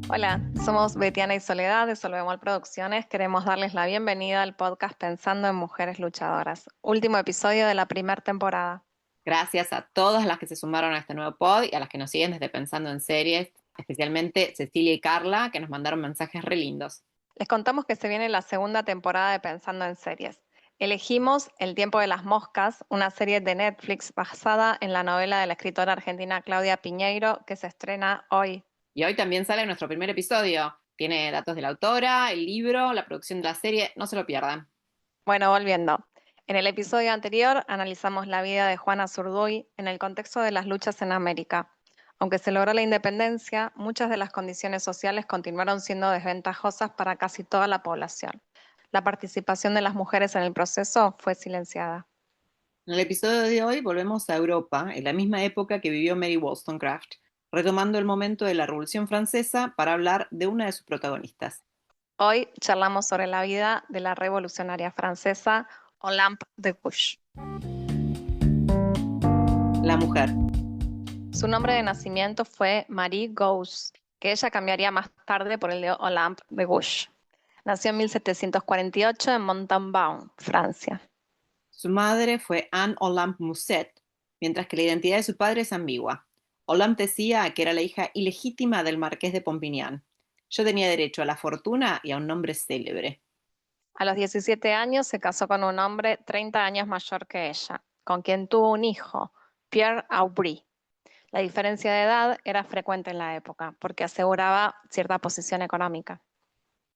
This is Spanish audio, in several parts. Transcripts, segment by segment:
Hola, somos Betiana y Soledad de Solvemol Producciones. Queremos darles la bienvenida al podcast Pensando en Mujeres Luchadoras, último episodio de la primera temporada. Gracias a todas las que se sumaron a este nuevo pod y a las que nos siguen desde Pensando en Series, especialmente Cecilia y Carla, que nos mandaron mensajes re lindos. Les contamos que se viene la segunda temporada de Pensando en Series. Elegimos El tiempo de las moscas, una serie de Netflix basada en la novela de la escritora argentina Claudia Piñeiro, que se estrena hoy. Y hoy también sale nuestro primer episodio. Tiene datos de la autora, el libro, la producción de la serie, no se lo pierdan. Bueno, volviendo. En el episodio anterior analizamos la vida de Juana Zurduy en el contexto de las luchas en América. Aunque se logró la independencia, muchas de las condiciones sociales continuaron siendo desventajosas para casi toda la población. La participación de las mujeres en el proceso fue silenciada. En el episodio de hoy volvemos a Europa, en la misma época que vivió Mary Wollstonecraft, retomando el momento de la Revolución Francesa para hablar de una de sus protagonistas, Hoy charlamos sobre la vida de la revolucionaria francesa Olympe de Gouges. la mujer. Su nombre de nacimiento fue Marie Gouges, que ella cambiaría más tarde por el de Olympe de Gouges. Nació en 1748 en Montauban, Francia. Su madre fue Anne Olympe Musset, mientras que la identidad de su padre es ambigua. Olympe decía que era la hija ilegítima del marqués de Pompignan. Yo tenía derecho a la fortuna y a un nombre célebre. A los 17 años se casó con un hombre 30 años mayor que ella, con quien tuvo un hijo, Pierre Aubry. La diferencia de edad era frecuente en la época, porque aseguraba cierta posición económica.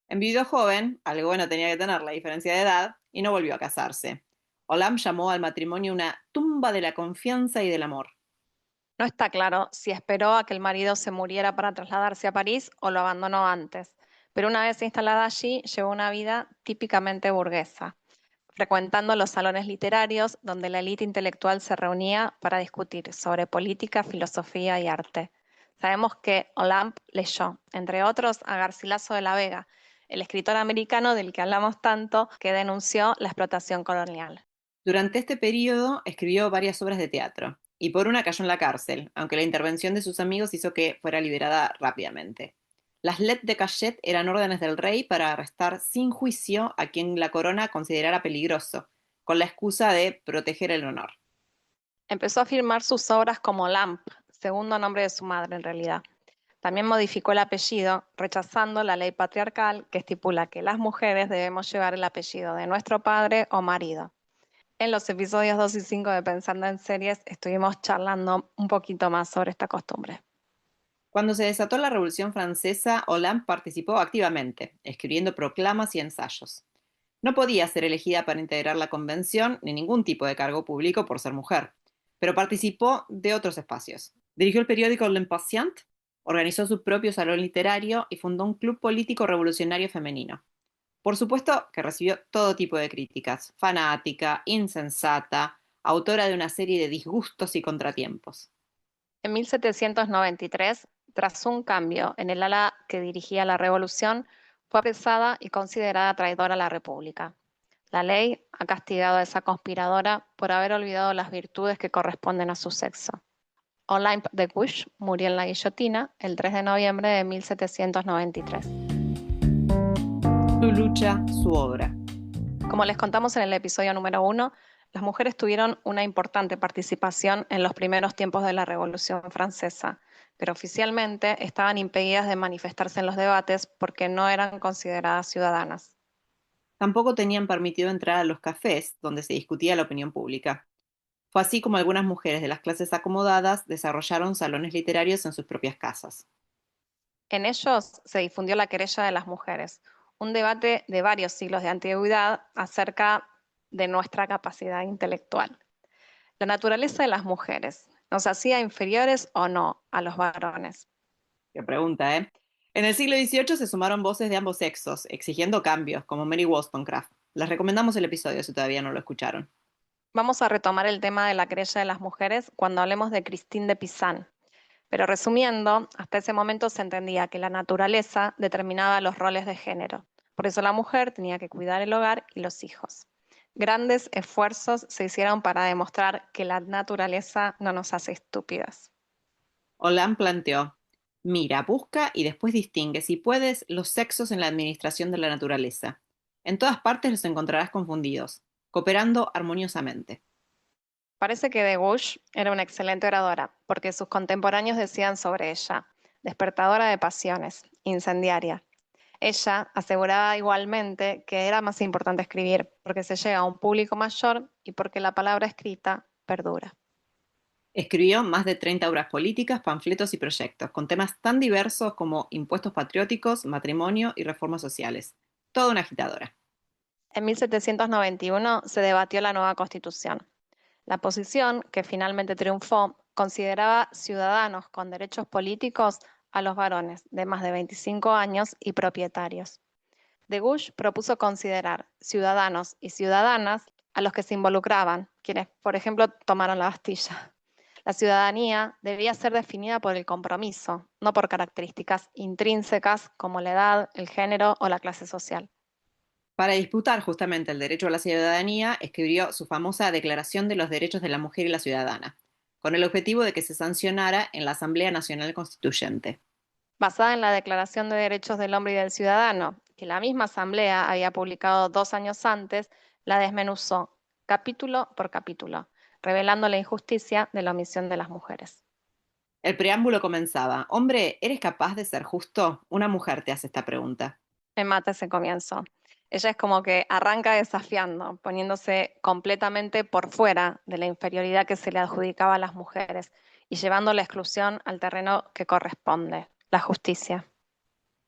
Enviudó joven, algo bueno tenía que tener la diferencia de edad, y no volvió a casarse. Olympe llamó al matrimonio una tumba de la confianza y del amor. No está claro si esperó a que el marido se muriera para trasladarse a París o lo abandonó antes, pero una vez instalada allí llevó una vida típicamente burguesa, frecuentando los salones literarios donde la élite intelectual se reunía para discutir sobre política, filosofía y arte. Sabemos que Olympe leyó, entre otros, a Garcilaso de la Vega, el escritor americano del que hablamos tanto, que denunció la explotación colonial. Durante este periodo escribió varias obras de teatro, y por una cayó en la cárcel, aunque la intervención de sus amigos hizo que fuera liberada rápidamente. Las lettres de cachet eran órdenes del rey para arrestar sin juicio a quien la corona considerara peligroso, con la excusa de proteger el honor. Empezó a firmar sus obras como Lamp, segundo nombre de su madre en realidad. También modificó el apellido, rechazando la ley patriarcal que estipula que las mujeres debemos llevar el apellido de nuestro padre o marido. En los episodios 2 y 5 de Pensando en Series estuvimos charlando un poquito más sobre esta costumbre. Cuando se desató la Revolución Francesa, Hollande participó activamente, escribiendo proclamas y ensayos. No podía ser elegida para integrar la convención ni ningún tipo de cargo público por ser mujer, pero participó de otros espacios. Dirigió el periódico L'Impatient, organizó su propio salón literario y fundó un club político revolucionario femenino. Por supuesto que recibió todo tipo de críticas: fanática, insensata, autora de una serie de disgustos y contratiempos. En 1793, tras un cambio en el ala que dirigía la revolución, fue apresada y considerada traidora a la República. La ley ha castigado a esa conspiradora por haber olvidado las virtudes que corresponden a su sexo. Olympe de Gouges murió en la guillotina el 3 de noviembre de 1793. Su lucha, su obra. Como les contamos en el episodio número 1, las mujeres tuvieron una importante participación en los primeros tiempos de la Revolución Francesa, pero oficialmente estaban impedidas de manifestarse en los debates porque no eran consideradas ciudadanas. Tampoco tenían permitido entrar a los cafés donde se discutía la opinión pública. Fue así como algunas mujeres de las clases acomodadas desarrollaron salones literarios en sus propias casas. En ellos se difundió la querella de las mujeres, un debate de varios siglos de antigüedad acerca de nuestra capacidad intelectual. La naturaleza de las mujeres, ¿nos hacía inferiores o no a los varones? Qué pregunta, ¿eh? En el siglo XVIII se sumaron voces de ambos sexos, exigiendo cambios, como Mary Wollstonecraft. Les recomendamos el episodio si todavía no lo escucharon. Vamos a retomar el tema de la querella de las mujeres cuando hablemos de Christine de Pizan. Pero resumiendo, hasta ese momento se entendía que la naturaleza determinaba los roles de género. Por eso la mujer tenía que cuidar el hogar y los hijos. Grandes esfuerzos se hicieron para demostrar que la naturaleza no nos hace estúpidas. Hollande planteó: Mira, busca y después distingue, si puedes, los sexos en la administración de la naturaleza. En todas partes los encontrarás confundidos, cooperando armoniosamente. Parece que Deguch era una excelente oradora, porque sus contemporáneos decían sobre ella, despertadora de pasiones, incendiaria. Ella aseguraba igualmente que era más importante escribir, porque se llega a un público mayor y porque la palabra escrita perdura. Escribió más de 30 obras políticas, panfletos y proyectos, con temas tan diversos como impuestos patrióticos, matrimonio y reformas sociales. Toda una agitadora. En 1791 se debatió la nueva constitución. La oposición, que finalmente triunfó, consideraba ciudadanos con derechos políticos a los varones de más de 25 años y propietarios. De Gush propuso considerar ciudadanos y ciudadanas a los que se involucraban, quienes, por ejemplo, tomaron la Bastilla. La ciudadanía debía ser definida por el compromiso, no por características intrínsecas como la edad, el género o la clase social. Para disputar justamente el derecho a la ciudadanía, escribió su famosa Declaración de los Derechos de la Mujer y la Ciudadana, con el objetivo de que se sancionara en la Asamblea Nacional Constituyente. Basada en la Declaración de Derechos del Hombre y del Ciudadano, que la misma Asamblea había publicado 2 años antes, la desmenuzó capítulo por capítulo, revelando la injusticia de la omisión de las mujeres. El preámbulo comenzaba: Hombre, ¿eres capaz de ser justo? Una mujer te hace esta pregunta. Me mata ese comienzo. Ella es como que arranca desafiando, poniéndose completamente por fuera de la inferioridad que se le adjudicaba a las mujeres y llevando la exclusión al terreno que corresponde, la justicia.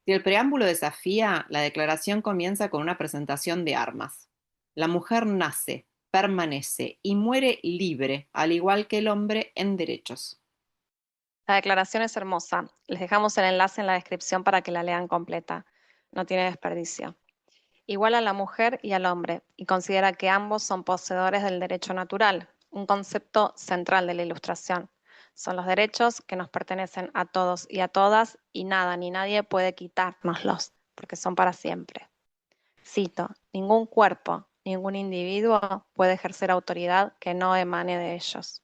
Si el preámbulo desafía, la declaración comienza con una presentación de armas. La mujer nace, permanece y muere libre, al igual que el hombre, en derechos. La declaración es hermosa. Les dejamos el enlace en la descripción para que la lean completa. No tiene desperdicio. Igual a la mujer y al hombre, y considera que ambos son poseedores del derecho natural, un concepto central de la Ilustración. Son los derechos que nos pertenecen a todos y a todas, y nada ni nadie puede quitárnoslos, porque son para siempre. Cito, ningún cuerpo, ningún individuo puede ejercer autoridad que no emane de ellos.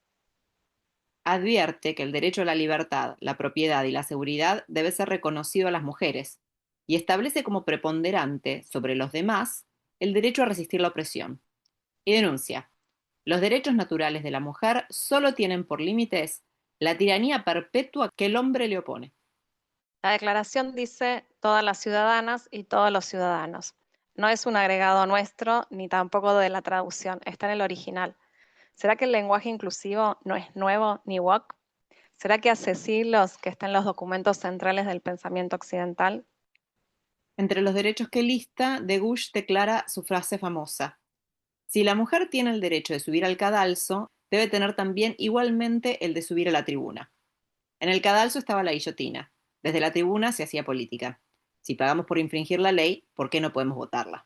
Advierte que el derecho a la libertad, la propiedad y la seguridad debe ser reconocido a las mujeres, y establece como preponderante sobre los demás el derecho a resistir la opresión. Y denuncia: los derechos naturales de la mujer solo tienen por límites la tiranía perpetua que el hombre le opone. La declaración dice todas las ciudadanas y todos los ciudadanos. No es un agregado nuestro ni tampoco de la traducción, está en el original. ¿Será que el lenguaje inclusivo no es nuevo ni woke? ¿Será que hace siglos que está en los documentos centrales del pensamiento occidental? Entre los derechos que lista, de Gush declara su frase famosa: si la mujer tiene el derecho de subir al cadalso, debe tener también igualmente el de subir a la tribuna. En el cadalso estaba la guillotina. Desde la tribuna se hacía política. Si pagamos por infringir la ley, ¿por qué no podemos votarla?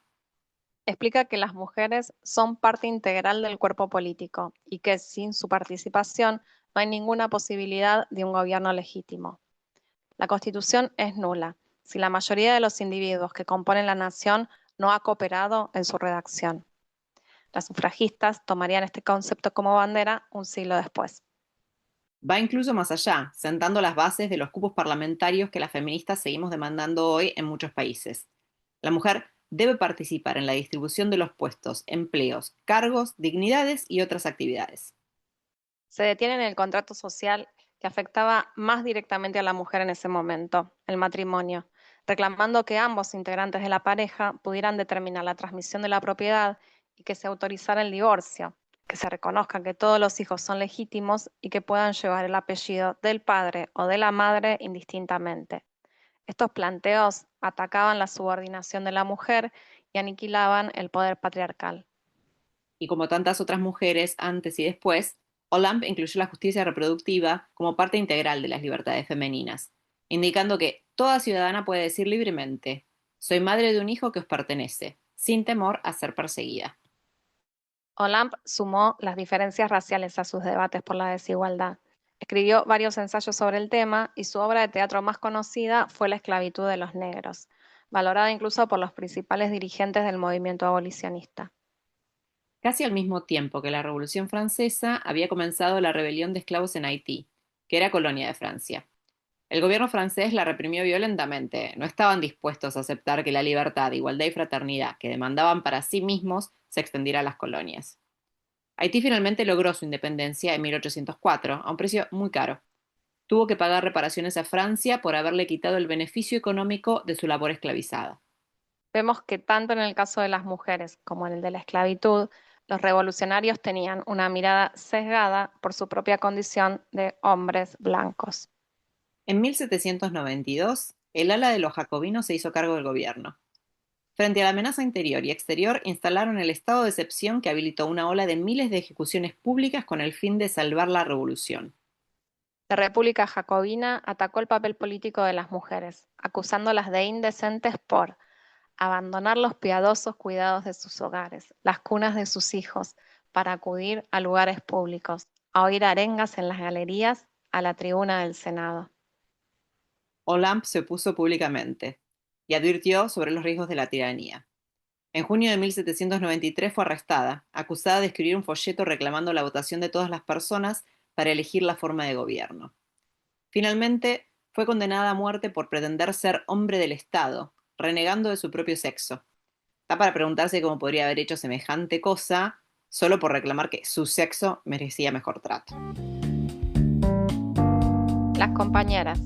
Explica que las mujeres son parte integral del cuerpo político y que sin su participación no hay ninguna posibilidad de un gobierno legítimo. La Constitución es nula si la mayoría de los individuos que componen la nación no ha cooperado en su redacción. Las sufragistas tomarían este concepto como bandera un siglo después. Va incluso más allá, sentando las bases de los cupos parlamentarios que las feministas seguimos demandando hoy en muchos países. La mujer debe participar en la distribución de los puestos, empleos, cargos, dignidades y otras actividades. Se detiene en el contrato social que afectaba más directamente a la mujer en ese momento, el matrimonio, reclamando que ambos integrantes de la pareja pudieran determinar la transmisión de la propiedad y que se autorizara el divorcio, que se reconozca que todos los hijos son legítimos y que puedan llevar el apellido del padre o de la madre indistintamente. Estos planteos atacaban la subordinación de la mujer y aniquilaban el poder patriarcal. Y como tantas otras mujeres antes y después, Olamp incluyó la justicia reproductiva como parte integral de las libertades femeninas, indicando que toda ciudadana puede decir libremente: soy madre de un hijo que os pertenece, sin temor a ser perseguida. Olamp sumó las diferencias raciales a sus debates por la desigualdad. Escribió varios ensayos sobre el tema y su obra de teatro más conocida fue La esclavitud de los negros, valorada incluso por los principales dirigentes del movimiento abolicionista. Casi al mismo tiempo que la Revolución Francesa había comenzado la rebelión de esclavos en Haití, que era colonia de Francia. El gobierno francés la reprimió violentamente. No estaban dispuestos a aceptar que la libertad, igualdad y fraternidad que demandaban para sí mismos se extendiera a las colonias. Haití finalmente logró su independencia en 1804, a un precio muy caro. Tuvo que pagar reparaciones a Francia por haberle quitado el beneficio económico de su labor esclavizada. Vemos que tanto en el caso de las mujeres como en el de la esclavitud, los revolucionarios tenían una mirada sesgada por su propia condición de hombres blancos. En 1792, el ala de los jacobinos se hizo cargo del gobierno. Frente a la amenaza interior y exterior, instalaron el estado de excepción que habilitó una ola de miles de ejecuciones públicas con el fin de salvar la revolución. La República Jacobina atacó el papel político de las mujeres, acusándolas de indecentes por abandonar los piadosos cuidados de sus hogares, las cunas de sus hijos, para acudir a lugares públicos, a oír arengas en las galerías, a la tribuna del Senado. Olamp se opuso públicamente y advirtió sobre los riesgos de la tiranía. En junio de 1793 fue arrestada, acusada de escribir un folleto reclamando la votación de todas las personas para elegir la forma de gobierno. Finalmente, fue condenada a muerte por pretender ser hombre del Estado, renegando de su propio sexo. Está para preguntarse cómo podría haber hecho semejante cosa solo por reclamar que su sexo merecía mejor trato. Las compañeras.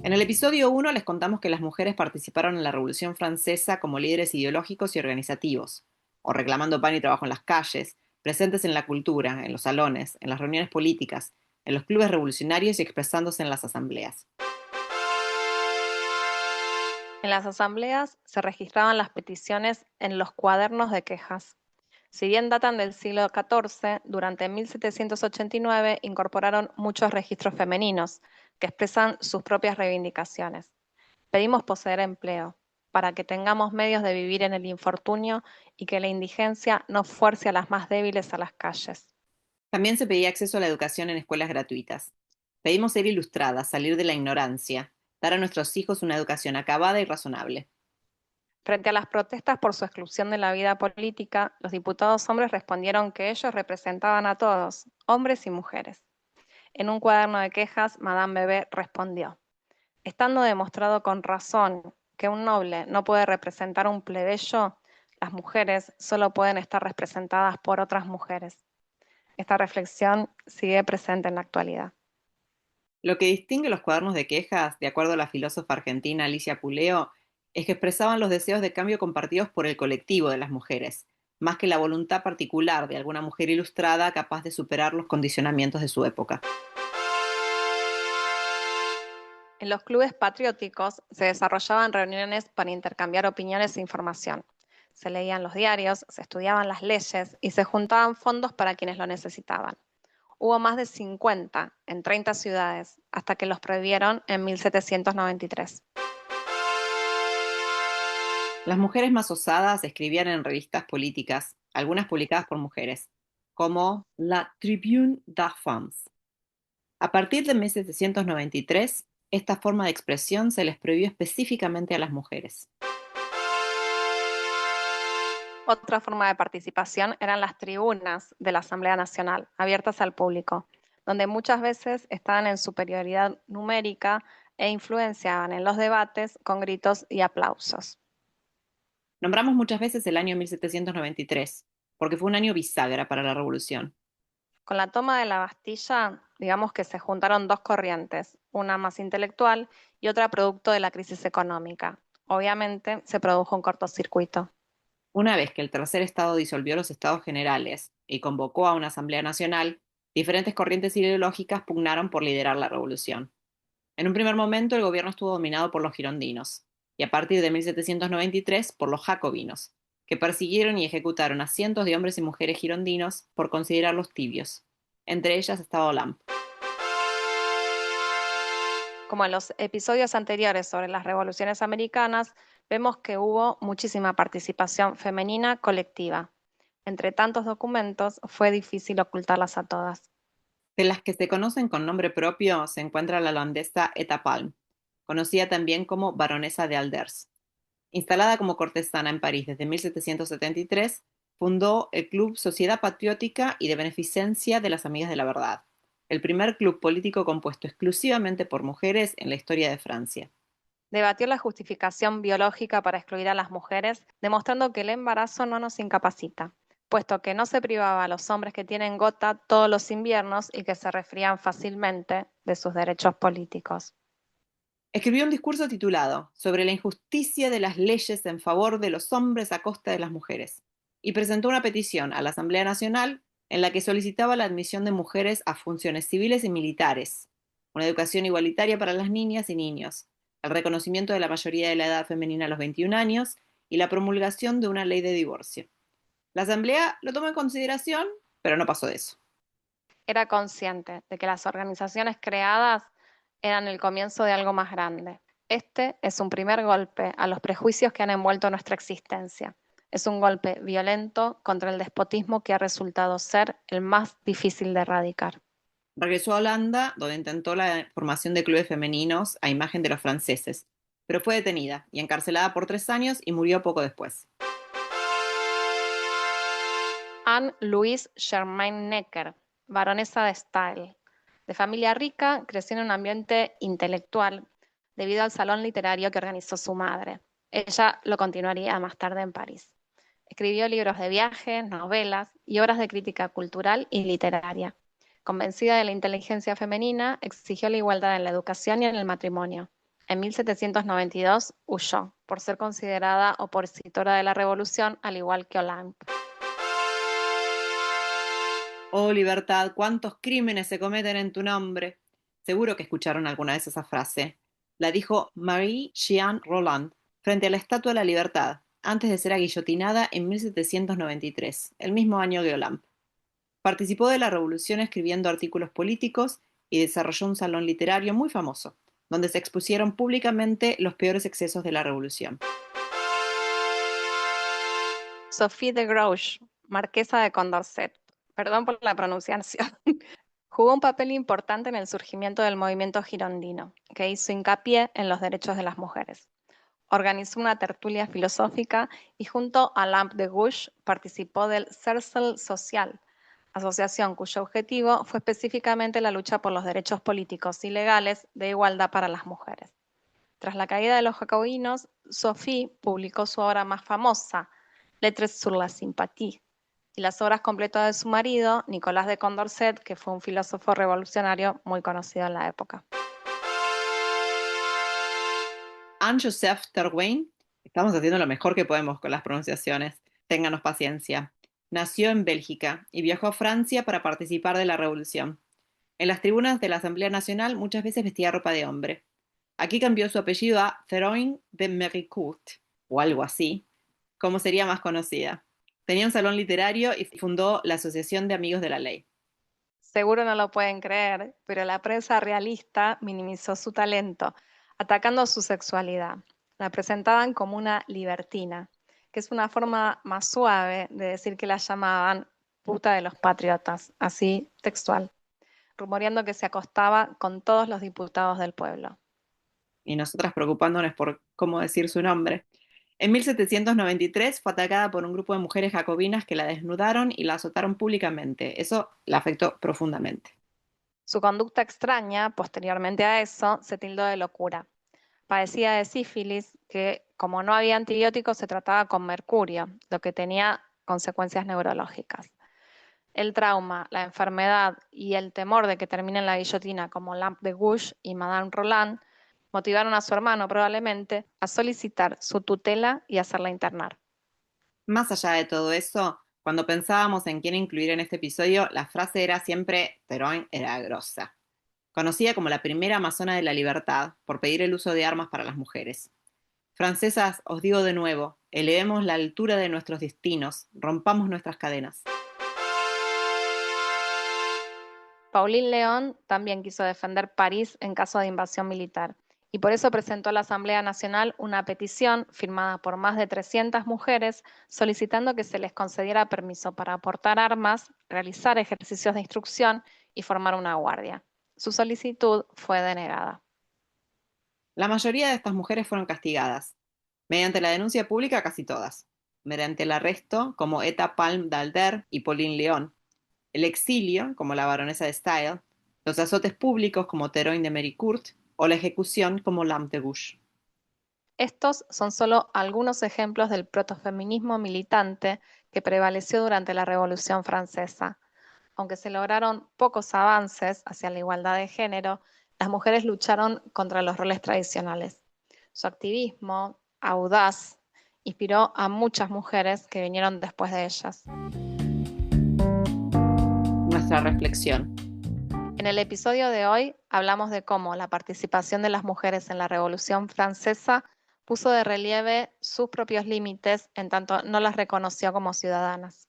En el episodio 1 les contamos que las mujeres participaron en la Revolución Francesa como líderes ideológicos y organizativos, o reclamando pan y trabajo en las calles, presentes en la cultura, en los salones, en las reuniones políticas, en los clubes revolucionarios y expresándose en las asambleas. En las asambleas se registraban las peticiones en los cuadernos de quejas. Si bien datan del siglo XIV, durante 1789 incorporaron muchos registros femeninos que expresan sus propias reivindicaciones. Pedimos poseer empleo, para que tengamos medios de vivir en el infortunio y que la indigencia no fuerce a las más débiles a las calles. También se pedía acceso a la educación en escuelas gratuitas. Pedimos ser ilustradas, salir de la ignorancia, dar a nuestros hijos una educación acabada y razonable. Frente a las protestas por su exclusión de la vida política, los diputados hombres respondieron que ellos representaban a todos, hombres y mujeres. En un cuaderno de quejas, Madame Bebé respondió: estando demostrado con razón que un noble no puede representar a un plebeyo, las mujeres solo pueden estar representadas por otras mujeres. Esta reflexión sigue presente en la actualidad. Lo que distingue los cuadernos de quejas, de acuerdo a la filósofa argentina Alicia Puleo, es que expresaban los deseos de cambio compartidos por el colectivo de las mujeres, más que la voluntad particular de alguna mujer ilustrada capaz de superar los condicionamientos de su época. En los clubes patrióticos se desarrollaban reuniones para intercambiar opiniones e información. Se leían los diarios, se estudiaban las leyes y se juntaban fondos para quienes lo necesitaban. Hubo más de 50 en 30 ciudades, hasta que los prohibieron en 1793. Las mujeres más osadas escribían en revistas políticas, algunas publicadas por mujeres, como La Tribune des Femmes. A partir de 1793, esta forma de expresión se les prohibió específicamente a las mujeres. Otra forma de participación eran las tribunas de la Asamblea Nacional, abiertas al público, donde muchas veces estaban en superioridad numérica e influenciaban en los debates con gritos y aplausos. Nombramos muchas veces el año 1793, porque fue un año bisagra para la Revolución. Con la toma de la Bastilla, digamos que se juntaron dos corrientes, una más intelectual y otra producto de la crisis económica. Obviamente se produjo un cortocircuito. Una vez que el tercer estado disolvió los estados generales y convocó a una asamblea nacional, diferentes corrientes ideológicas pugnaron por liderar la revolución. En un primer momento el gobierno estuvo dominado por los girondinos, y a partir de 1793 por los jacobinos, que persiguieron y ejecutaron a cientos de hombres y mujeres girondinos por considerarlos tibios. Entre ellas estaba Olamp. Como en los episodios anteriores sobre las revoluciones americanas, vemos que hubo muchísima participación femenina colectiva. Entre tantos documentos, fue difícil ocultarlas a todas. De las que se conocen con nombre propio se encuentra la holandesa Etta Palm, conocida también como baronesa de Alders. Instalada como cortesana en París desde 1773, fundó el Club Sociedad Patriótica y de Beneficencia de las Amigas de la Verdad. el primer club político compuesto exclusivamente por mujeres en la historia de Francia. Debatió la justificación biológica para excluir a las mujeres, demostrando que el embarazo no nos incapacita, puesto que no se privaba a los hombres que tienen gota todos los inviernos y que se resfrían fácilmente de sus derechos políticos. Escribió un discurso titulado Sobre la injusticia de las leyes en favor de los hombres a costa de las mujeres, y presentó una petición a la Asamblea Nacional en la que solicitaba la admisión de mujeres a funciones civiles y militares, una educación igualitaria para las niñas y niños, el reconocimiento de la mayoría de la edad femenina a los 21 años y la promulgación de una ley de divorcio. La Asamblea lo tomó en consideración, pero no pasó de eso. Era consciente de que las organizaciones creadas eran el comienzo de algo más grande. Este es un primer golpe a los prejuicios que han envuelto nuestra existencia. Es un golpe violento contra el despotismo que ha resultado ser el más difícil de erradicar. Regresó a Holanda, donde intentó la formación de clubes femeninos a imagen de los franceses, pero fue detenida y encarcelada por 3 años y murió poco después. Anne-Louise Germain Necker, baronesa de Staël. De familia rica, creció en un ambiente intelectual debido al salón literario que organizó su madre. Ella lo continuaría más tarde en París. Escribió libros de viajes, novelas y obras de crítica cultural y literaria. Convencida de la inteligencia femenina, exigió la igualdad en la educación y en el matrimonio. En 1792 huyó por ser considerada opositora de la revolución, al igual que Olympe. Oh, libertad, cuántos crímenes se cometen en tu nombre. Seguro que escucharon alguna vez esa frase. La dijo Marie-Jeanne Roland frente a la Estatua de la Libertad, antes de ser aguillotinada en 1793, el mismo año que Olympe. Participó de la revolución escribiendo artículos políticos y desarrolló un salón literario muy famoso, donde se expusieron públicamente los peores excesos de la revolución. Sophie de Grouche, marquesa de Condorcet, perdón por la pronunciación, jugó un papel importante en el surgimiento del movimiento girondino, que hizo hincapié en los derechos de las mujeres. Organizó una tertulia filosófica y junto a Lampe de Gouges participó del Cercle Social, asociación cuyo objetivo fue específicamente la lucha por los derechos políticos y legales de igualdad para las mujeres. Tras la caída de los jacobinos, Sophie publicó su obra más famosa, Lettres sur la sympathie, y las obras completas de su marido, Nicolás de Condorcet, que fue un filósofo revolucionario muy conocido en la época. Anne-Joseph Terween, estamos haciendo lo mejor que podemos con las pronunciaciones, ténganos paciencia. Nació en Bélgica y viajó a Francia para participar de la revolución. En las tribunas de la Asamblea Nacional muchas veces vestía ropa de hombre. Aquí cambió su apellido a Theroigne de Méricourt, o algo así, como sería más conocida. Tenía un salón literario y fundó la Asociación de Amigos de la Ley. Seguro no lo pueden creer, pero la prensa realista minimizó su talento, atacando su sexualidad. La presentaban como una libertina, que es una forma más suave de decir que la llamaban puta de los patriotas, así textual, rumoreando que se acostaba con todos los diputados del pueblo. Y nosotras preocupándonos por cómo decir su nombre. En 1793 fue atacada por un grupo de mujeres jacobinas que la desnudaron y la azotaron públicamente. Eso la afectó profundamente. Su conducta extraña, posteriormente a eso, se tildó de locura. Padecía de sífilis, que como no había antibióticos se trataba con mercurio, lo que tenía consecuencias neurológicas. El trauma, la enfermedad y el temor de que termine en la guillotina como Lampe de Gouges y Madame Roland motivaron a su hermano probablemente a solicitar su tutela y hacerla internar. Más allá de todo eso, cuando pensábamos en quién incluir en este episodio, la frase era siempre Theroigne era grosa. Conocida como la primera amazona de la libertad por pedir el uso de armas para las mujeres. Francesas, os digo de nuevo, elevemos la altura de nuestros destinos, rompamos nuestras cadenas. Pauline Léon también quiso defender París en caso de invasión militar y por eso presentó a la Asamblea Nacional una petición firmada por más de 300 mujeres solicitando que se les concediera permiso para aportar armas, realizar ejercicios de instrucción y formar una guardia. Su solicitud fue denegada. La mayoría de estas mujeres fueron castigadas. Mediante la denuncia pública, casi todas. Mediante el arresto, como Eta Palm d'Alder y Pauline Léon. El exilio, como la baronesa de Staël, los azotes públicos como Théroigne de Méricourt o la ejecución como Lampe de Gouges. Estos son solo algunos ejemplos del protofeminismo militante que prevaleció durante la Revolución Francesa. Aunque se lograron pocos avances hacia la igualdad de género, las mujeres lucharon contra los roles tradicionales. Su activismo, audaz, inspiró a muchas mujeres que vinieron después de ellas. Nuestra reflexión. En el episodio de hoy hablamos de cómo la participación de las mujeres en la Revolución Francesa puso de relieve sus propios límites en tanto no las reconoció como ciudadanas.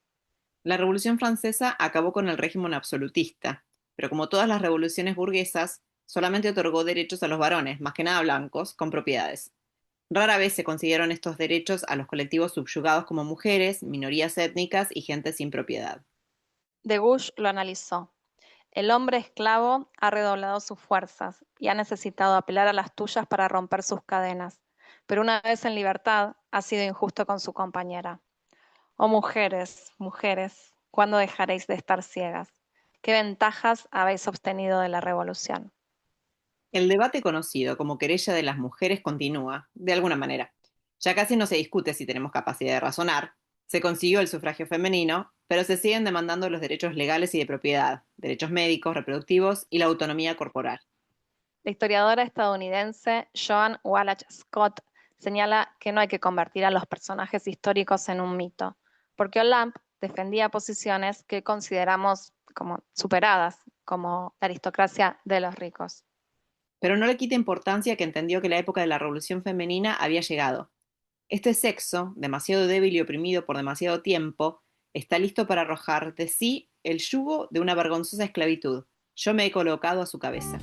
La Revolución Francesa acabó con el régimen absolutista, pero como todas las revoluciones burguesas, solamente otorgó derechos a los varones, más que nada blancos, con propiedades. Rara vez se consiguieron estos derechos a los colectivos subyugados como mujeres, minorías étnicas y gente sin propiedad. De Gouges lo analizó. El hombre esclavo ha redoblado sus fuerzas y ha necesitado apelar a las tuyas para romper sus cadenas, pero una vez en libertad ha sido injusto con su compañera. Oh mujeres, mujeres, ¿cuándo dejaréis de estar ciegas? ¿Qué ventajas habéis obtenido de la revolución? El debate conocido como querella de las mujeres continúa, de alguna manera. Ya casi no se discute si tenemos capacidad de razonar. Se consiguió el sufragio femenino, pero se siguen demandando los derechos legales y de propiedad, derechos médicos, reproductivos y la autonomía corporal. La historiadora estadounidense Joan Wallach Scott señala que no hay que convertir a los personajes históricos en un mito, porque Olympe defendía posiciones que consideramos como superadas, como la aristocracia de los ricos. Pero no le quita importancia que entendió que la época de la revolución femenina había llegado. Este sexo, demasiado débil y oprimido por demasiado tiempo, está listo para arrojar de sí el yugo de una vergonzosa esclavitud. Yo me he colocado a su cabeza.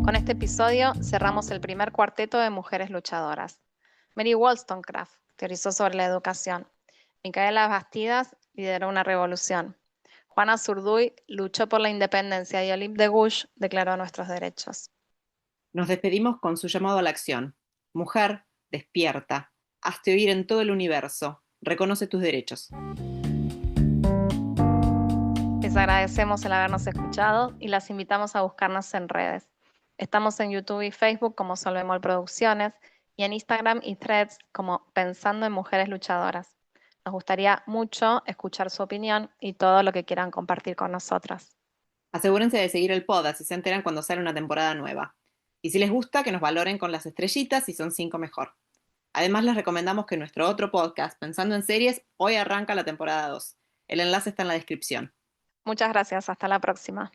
Con este episodio cerramos el primer cuarteto de mujeres luchadoras. Mary Wollstonecraft teorizó sobre la educación. Micaela Bastidas lideró una revolución. Juana Zurduy luchó por la independencia y Olympe de Gouges declaró nuestros derechos. Nos despedimos con su llamado a la acción. Mujer, despierta. Hazte oír en todo el universo. Reconoce tus derechos. Les agradecemos el habernos escuchado y las invitamos a buscarnos en redes. Estamos en YouTube y Facebook como Solvemol Producciones y en Instagram y Threads como Pensando en Mujeres Luchadoras. Nos gustaría mucho escuchar su opinión y todo lo que quieran compartir con nosotras. Asegúrense de seguir el pod, así se enteran cuando sale una temporada nueva. Y si les gusta, que nos valoren con las estrellitas, si son 5 mejor. Además, les recomendamos que nuestro otro podcast, Pensando en Series, hoy arranca la temporada 2. El enlace está en la descripción. Muchas gracias, hasta la próxima.